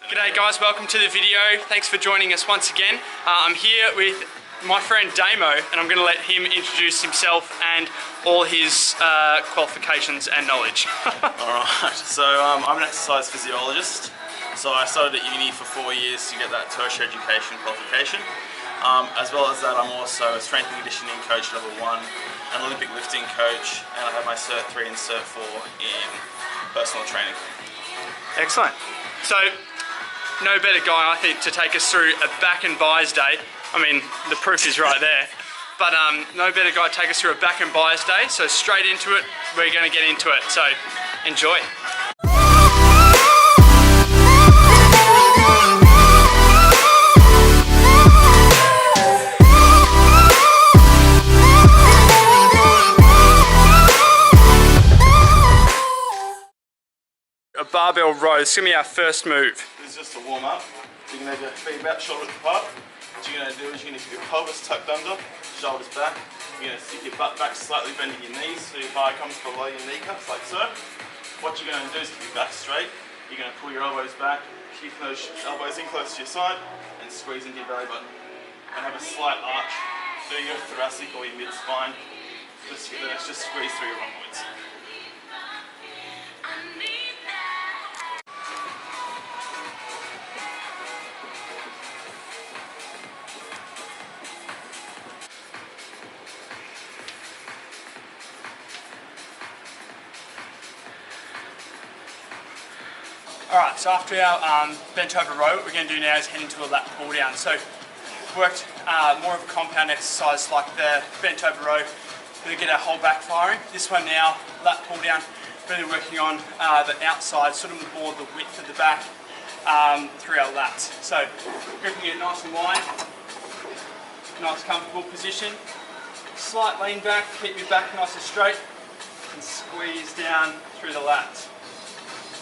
G'day guys, welcome to the video. Thanks for joining us once again. I'm here with my friend Damo and I'm going to let him introduce himself and all his qualifications and knowledge. Alright, so I'm an exercise physiologist. So I studied at uni for 4 years to get that tertiary education qualification. As well as that, I'm also a strength and conditioning coach level 1, an Olympic lifting coach, and I have my Cert 3 and Cert 4 in personal training. Excellent. So, no better guy, I think, to take us through a back and bis day. I mean, the proof is right there. But no better guy to take us through a back and bis day. So straight into it, we're going to get into it. So, enjoy. A barbell row, this is going to be our first move. This is just a warm up. You're going to have your feet about shoulder width apart. What you're going to do is you're going to keep your pelvis tucked under, shoulders back. You're going to stick your butt back, slightly bending your knees so your bar comes below your kneecaps like so. What you're going to do is keep your back straight. You're going to pull your elbows back, keep those elbows in close to your side and squeeze into your belly button. And have a slight arch through your thoracic or your mid-spine. Just squeeze through your rhomboids. Alright, so after our bent over row, what we're going to do now is head into a lat pull down. So, worked more of a compound exercise like the bent over row to get our whole back firing. This one now, lat pull down, really working on the outside, sort of more the width of the back through our lats. So, gripping it nice and wide, nice comfortable position. Slight lean back, keep your back nice and straight, and squeeze down through the lats.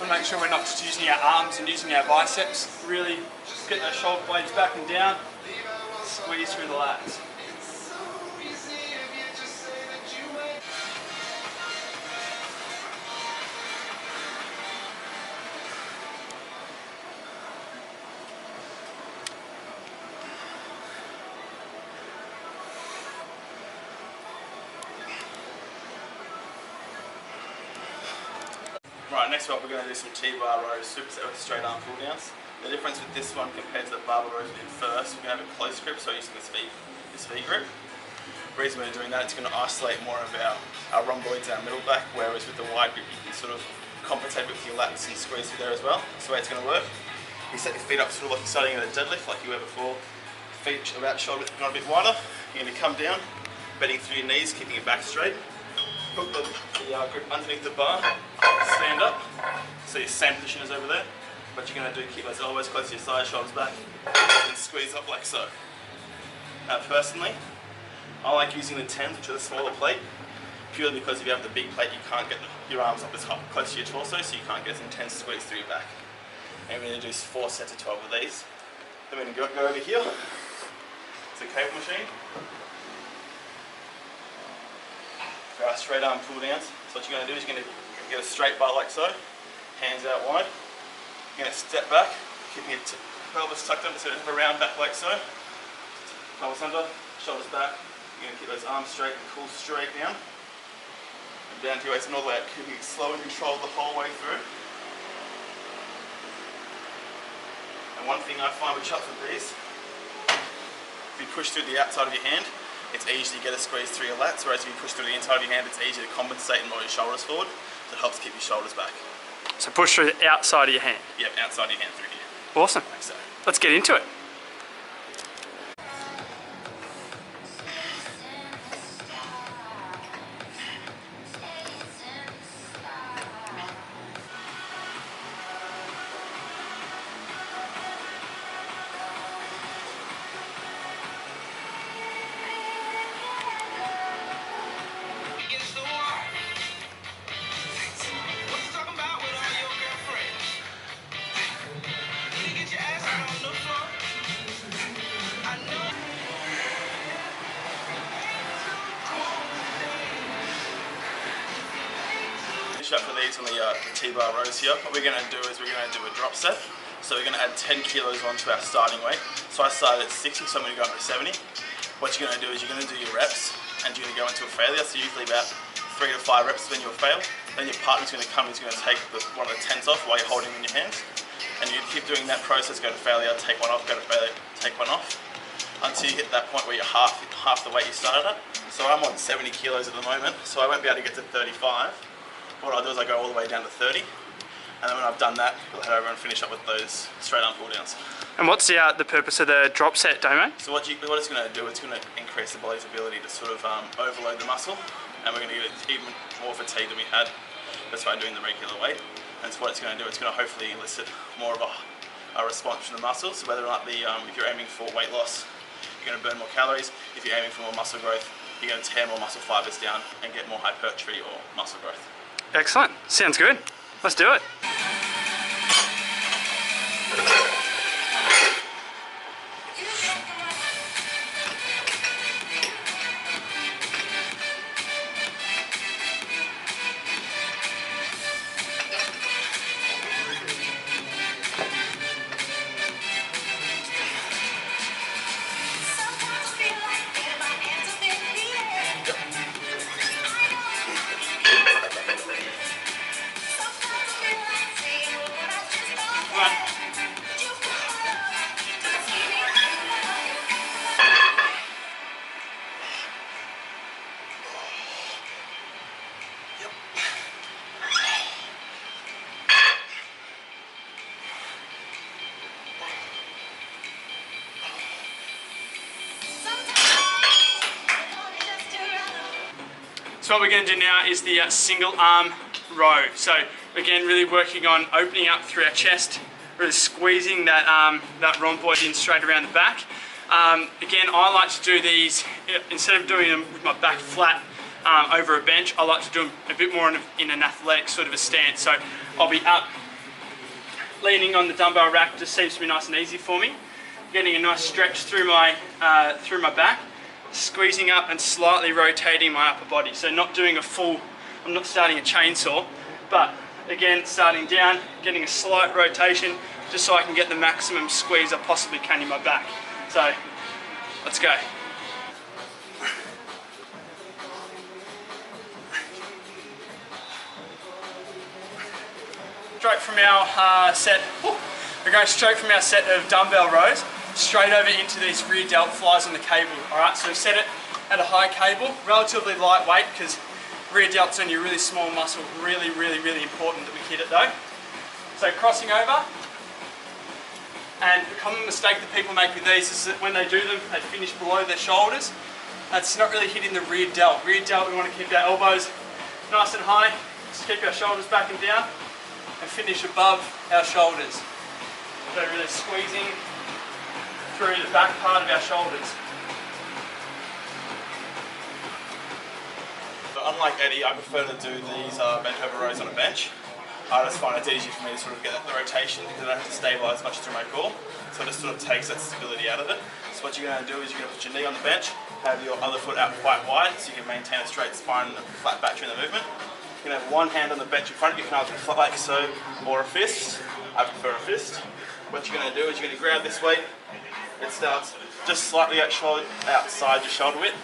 Want to make sure we're not just using our arms and using our biceps. Really get those shoulder blades back and down. Squeeze through the lats. Right, next up we're going to do some T-bar rows, superset with straight arm pull downs. The difference with this one compared to the barbell rows we did first, we're going to have a close grip, so using this V grip. The reason we're doing that, it's going to isolate more of our rhomboids and our middle back, whereas with the wide grip you can sort of compensate with your lats and squeeze through there as well. That's the way it's going to work. You set your feet up sort of like you're starting at a deadlift, like you were before. Feet about shoulder width, not a bit wider. You're going to come down, bending through your knees, keeping your back straight. Hook the grip underneath the bar, stand up, so your same position is over there. What you're going to do, keep those elbows close to your side, shoulders back, and squeeze up like so. Now personally, I like using the 10s, which are the smaller plate, purely because if you have the big plate, you can't get your arms up as close to your torso, so you can't get as intense squeeze through your back. And we're going to do 4 sets of 12 of these. Then we're going to go over here. It's a cable machine. For our straight arm pull downs, so what you're going to do is you're going to get a straight bar like so, hands out wide. You're going to step back, keeping your pelvis tucked under so you have a round back like so. Pelvis under, shoulders back. You're going to keep those arms straight and pull straight down. And down to your waist and all the way up, keeping it slow and controlled the whole way through. And one thing I find with chucks with these, if you push through the outside of your hand, it's easy to get a squeeze through your lats, whereas if you push through the inside of your hand, it's easy to compensate and roll your shoulders forward, so it helps keep your shoulders back. So push through the outside of your hand? Yep, outside of your hand through here. Awesome. Like so. Let's get into it. Finish up for these on the T-bar rows here. What we're going to do is we're going to do a drop set. So we're going to add 10 kilos onto our starting weight. So I started at 60, so I'm going to go up to 70. What you're going to do is you're going to do your reps and you're going to go into a failure. So usually about 3 to 5 reps when you'll fail. Then your partner's going to come, he's going to take one of the 10s off while you're holding them in your hands. And you keep doing that process, go to failure, take one off, go to failure, take one off, until you hit that point where you're half the weight you started at. So I'm on 70 kilos at the moment, so I won't be able to get to 35. What I'll do is I go all the way down to 30. And then when I've done that, we'll head over and finish up with those straight arm pull downs. And what's the purpose of the drop set, Damo? So what it's going to do, it's going to increase the body's ability to sort of overload the muscle, and we're going to get even more fatigue than we had. That's why I'm doing the regular weight. And so what it's going to do, it's going to hopefully elicit more of a response from the muscles. So whether or not if you're aiming for weight loss, you're going to burn more calories. If you're aiming for more muscle growth, you're going to tear more muscle fibers down and get more hypertrophy or muscle growth. Excellent. Sounds good. Let's do it. So what we're going to do now is the single arm row. So again, really working on opening up through our chest, really squeezing that rhomboid in straight around the back. Again, I like to do these, instead of doing them with my back flat over a bench, I like to do them a bit more in an athletic sort of a stance. So I'll be up, leaning on the dumbbell rack, just seems to be nice and easy for me. Getting a nice stretch through my back. Squeezing up and slightly rotating my upper body. So not doing a full, I'm not starting a chainsaw, but again, starting down, getting a slight rotation, just so I can get the maximum squeeze I possibly can in my back. So, let's go. Straight from our set, we're going straight from our set of dumbbell rows, straight over into these rear delt flies on the cable. Alright, so we've set it at a high cable, relatively lightweight because rear delt's only a really small muscle, really important that we hit it though. So crossing over, and a common mistake that people make with these is that when they do them, they finish below their shoulders. That's not really hitting the rear delt. Rear delt, we want to keep our elbows nice and high, just keep our shoulders back and down, and finish above our shoulders. So really squeezing through the back part of our shoulders. So unlike Eddie, I prefer to do these bent over rows on a bench. I just find it's easier for me to sort of get the rotation because I don't have to stabilise much through my core. So it just sort of takes that stability out of it. So what you're going to do is you're going to put your knee on the bench, have your other foot out quite wide so you can maintain a straight spine and a flat back during the movement. You're going to have one hand on the bench in front of you, you can either flat like so or a fist. I prefer a fist. What you're going to do is you're going to grab this weight. It starts just slightly outside your shoulder width.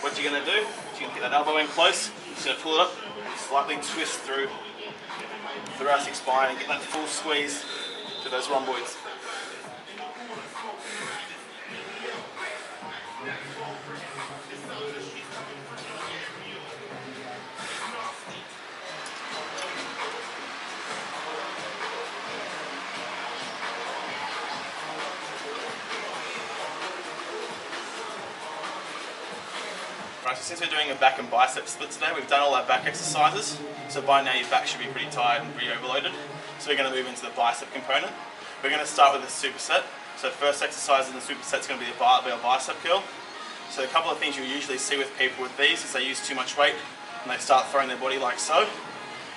What you're going to do is you're going to get that elbow in close, you're just going to pull it up, slightly twist through the thoracic spine and get that full squeeze to those rhomboids. Right, so since we're doing a back and bicep split today, we've done all our back exercises. So by now your back should be pretty tired and pretty overloaded. So we're going to move into the bicep component. We're going to start with a superset. So first exercise in the superset is going to be a barbell bicep curl. So a couple of things you usually see with people with these is they use too much weight and they start throwing their body like so,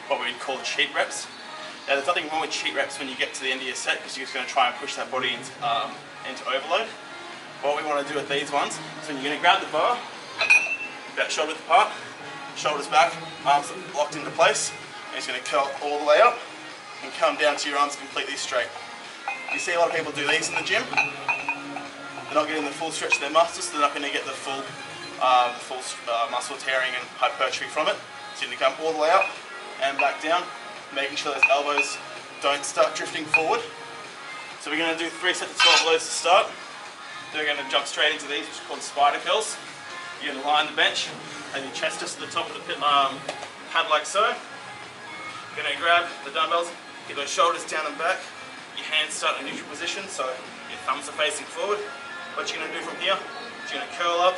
what we'd call cheat reps. Now there's nothing wrong with cheat reps when you get to the end of your set because you're just going to try and push that body into overload. What we want to do with these ones is when you're going to grab the bar, about shoulder width apart, shoulders back, arms locked into place, and it's going to curl all the way up and come down to your arms completely straight. You see a lot of people do these in the gym. They're not getting the full stretch of their muscles, so they're not going to get the full muscle tearing and hypertrophy from it. So you need to come all the way up and back down, making sure those elbows don't start drifting forward. So we're going to do 3 sets of 12 of those to start. Then we're going to jump straight into these, which are called spider curls. You're going to lie on the bench, and your chest just at the top of the pad like so. You're going to grab the dumbbells, get those shoulders down and back. Your hands start in a neutral position, so your thumbs are facing forward. What you're going to do from here is you're going to curl up,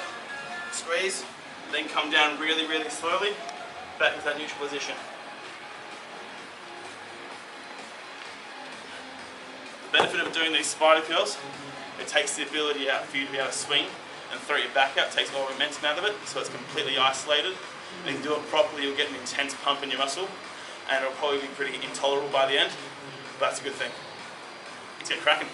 squeeze, then come down really, really slowly, back into that neutral position. The benefit of doing these spider curls, it takes the ability out for you to be able to swing and throw your back out, takes all the momentum out of it, so it's completely isolated. And if you do it properly, you'll get an intense pump in your muscle, and it'll probably be pretty intolerable by the end, but that's a good thing. Let's get cracking.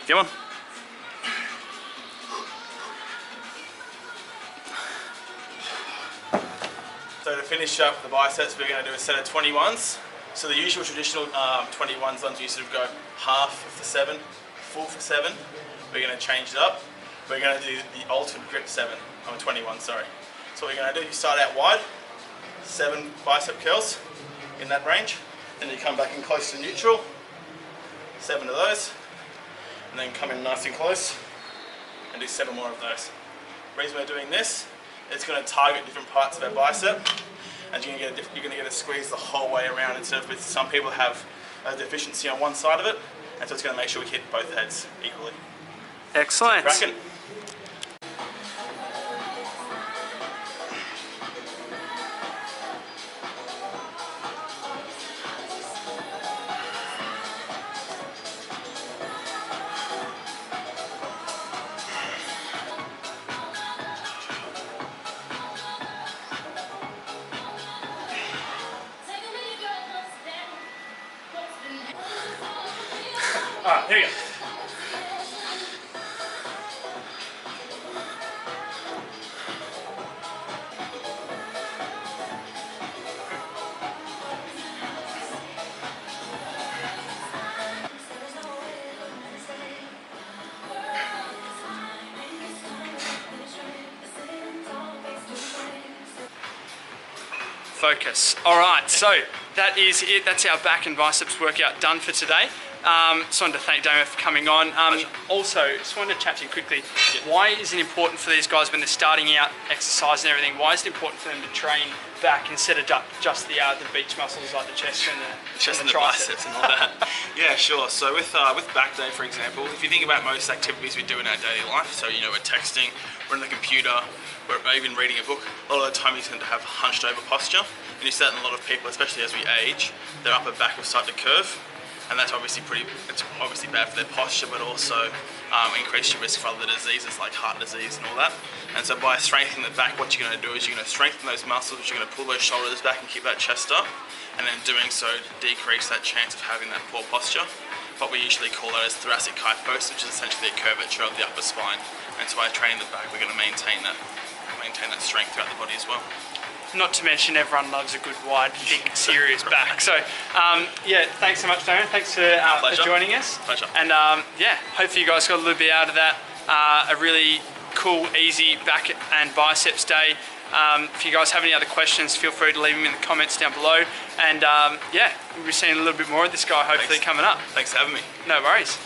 Come on. So to finish up the biceps, we're going to do a set of 21s. So the usual traditional 21s ones, you sort of go half for 7, full for 7. We're going to change it up. We're going to do the alternate grip 7, 21, sorry. So what we're going to do, you start out wide, 7 bicep curls in that range. Then you come back in close to neutral, 7 of those. And then come in nice and close and do 7 more of those. The reason we're doing this, it's going to target different parts of our bicep, and you're going to get a squeeze the whole way around, instead of with some people have a deficiency on one side of it, and so it's going to make sure we hit both heads equally. Excellent. Cracking. Alright, here we go. Focus. Alright, so that is it. That's our back and biceps workout done for today. Just wanted to thank Damo for coming on. Also, just wanted to chat to you quickly. Why is it important for these guys when they're starting out, exercise and everything, why is it important for them to train back instead of just the beach muscles like the chest and the biceps and all that? Yeah, sure. So with back day, for example, if you think about most activities we do in our daily life, so you know, we're texting, we're on the computer, we're even reading a book, a lot of the time you tend to have hunched over posture, and you see that in a lot of people, especially as we age, their upper back will start to curve. And that's obviously bad for their posture, but also increase your risk for other diseases like heart disease and all that. And so by strengthening the back, what you're going to do is you're going to strengthen those muscles, which you're going to pull those shoulders back and keep that chest up, and then doing so decrease that chance of having that poor posture. What we usually call that is thoracic kyphosis, which is essentially a curvature of the upper spine. And so by training the back, we're going to maintain that strength throughout the body as well. Not to mention everyone loves a good wide, big, serious back. So yeah, thanks so much, Damo. Thanks for joining us. Pleasure. And yeah, hopefully you guys got a little bit out of that. A really cool, easy back and biceps day. If you guys have any other questions, feel free to leave them in the comments down below. And yeah, we'll be seeing a little bit more of this guy hopefully coming up. Thanks for having me. No worries.